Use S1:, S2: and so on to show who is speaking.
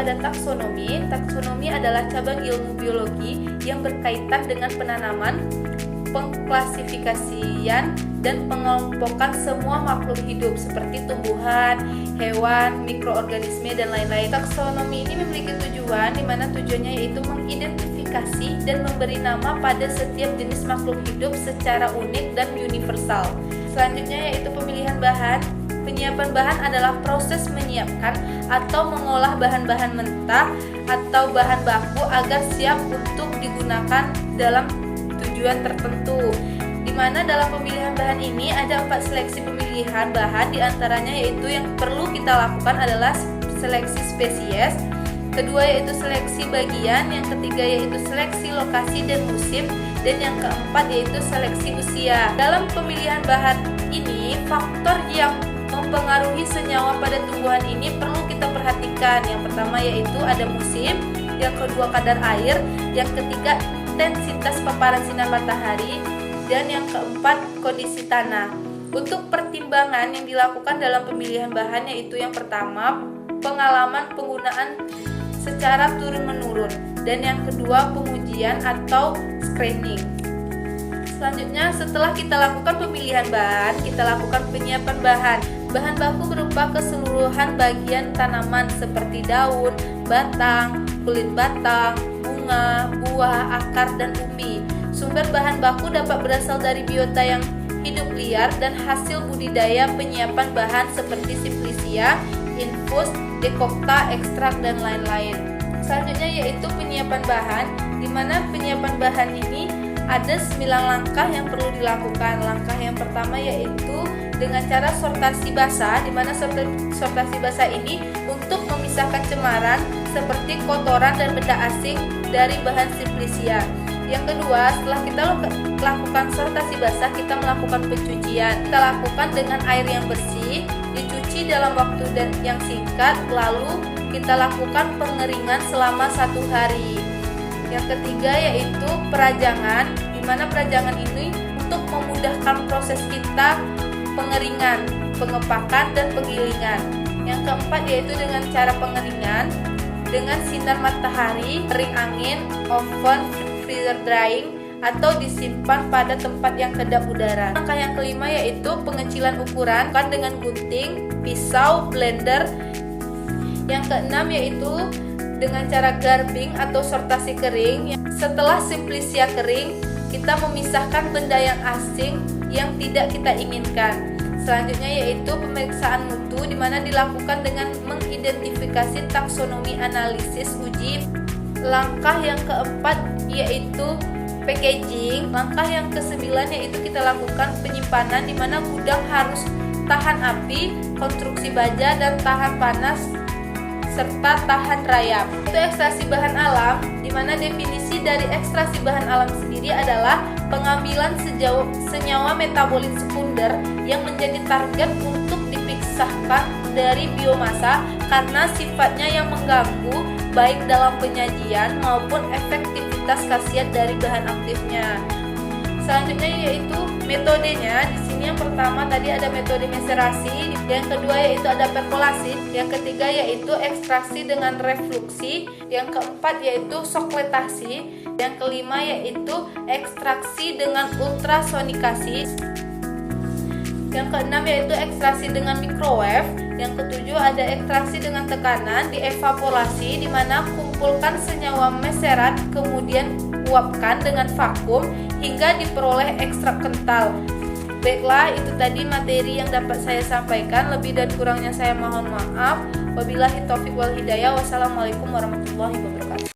S1: ada taksonomi. Taksonomi adalah cabang ilmu biologi yang berkaitan dengan penanaman, pengklasifikasian, dan pengelompokan semua makhluk hidup seperti tumbuhan, hewan, mikroorganisme, dan lain-lain. Taksonomi ini memiliki tujuan, di mana tujuannya yaitu mengidentifikasi dan memberi nama pada setiap jenis makhluk hidup secara unik dan universal. Selanjutnya yaitu pemilihan bahan. Penyiapan bahan adalah proses menyiapkan atau mengolah bahan-bahan mentah atau bahan baku agar siap untuk digunakan dalam tujuan tertentu. Di mana dalam pemilihan bahan ini ada 4 seleksi pemilihan bahan, diantaranya yaitu yang perlu kita lakukan adalah seleksi spesies, kedua yaitu seleksi bagian, yang ketiga yaitu seleksi lokasi dan musim, dan yang keempat yaitu seleksi usia. Dalam pemilihan bahan ini, faktor yang mempengaruhi senyawa pada tumbuhan ini perlu kita perhatikan. Yang pertama yaitu ada musim, yang kedua kadar air, yang ketiga intensitas paparan sinar matahari, dan yang keempat kondisi tanah. Untuk pertimbangan yang dilakukan dalam pemilihan bahan yaitu yang pertama pengalaman penggunaan secara turun-menurun, dan yang kedua pengujian atau screening. Selanjutnya, setelah kita lakukan pemilihan bahan, kita lakukan penyiapan bahan. Bahan baku berupa keseluruhan bagian tanaman seperti daun, batang, kulit batang, bunga, buah, akar, dan umbi. Sumber bahan baku dapat berasal dari biota yang hidup liar dan hasil budidaya penyiapan bahan seperti simplicia, infus, dekokta, ekstrak, dan lain-lain. Selanjutnya yaitu penyiapan bahan, di mana penyiapan bahan ini ada 9 langkah yang perlu dilakukan. Langkah yang pertama yaitu dengan cara sortasi basah, di mana sortasi basah ini untuk memisahkan cemaran seperti kotoran dan benda asing dari bahan simplicia. Yang kedua, setelah kita lakukan sortasi basah, kita melakukan pencucian. Kita lakukan dengan air yang bersih, dicuci dalam waktu yang singkat, lalu kita lakukan pengeringan selama 1 hari. Yang ketiga yaitu perajangan, di mana perajangan ini untuk memudahkan proses kita pengeringan, pengepakan, dan penggilingan. Yang keempat yaitu dengan cara pengeringan dengan sinar matahari, kering angin, oven, freezer drying, atau disimpan pada tempat yang kedap udara. Langkah yang kelima yaitu pengecilan ukuran dengan gunting, pisau, blender. Yang keenam yaitu dengan cara garbing atau sortasi kering. Setelah simplicia kering, kita memisahkan benda yang asing yang tidak kita inginkan. Selanjutnya yaitu pemeriksaan mutu, di mana dilakukan dengan mengidentifikasi taksonomi analisis uji. Langkah yang keempat yaitu packaging. Langkah yang kesembilan yaitu kita lakukan penyimpanan, di mana gudang harus tahan api, konstruksi baja, dan tahan panas serta tahan rayap. Itu ekstraksi bahan alam, di mana definisi dari ekstraksi bahan alam sendiri adalah pengambilan senyawa metabolit sekunder yang menjadi target untuk dipisahkan dari biomasa karena sifatnya yang mengganggu baik dalam penyajian maupun efektivitas khasiat dari bahan aktifnya. Selanjutnya yaitu metodenya. Di sini yang pertama tadi ada metode meserasi, yang kedua yaitu ada perkolasi, yang ketiga yaitu ekstraksi dengan refluksi, yang keempat yaitu sokletasi, yang kelima yaitu ekstraksi dengan ultrasonikasi, yang keenam yaitu ekstraksi dengan microwave, yang ketujuh ada ekstraksi dengan tekanan, dievaporasi, di mana kumpulkan senyawa meserat kemudian uapkan dengan vakum hingga diperoleh ekstrak kental. Baiklah, itu tadi materi yang dapat saya sampaikan. Lebih dan kurangnya saya mohon maaf. Wabillahi taufiq wal hidayah. Wassalamualaikum warahmatullahi wabarakatuh.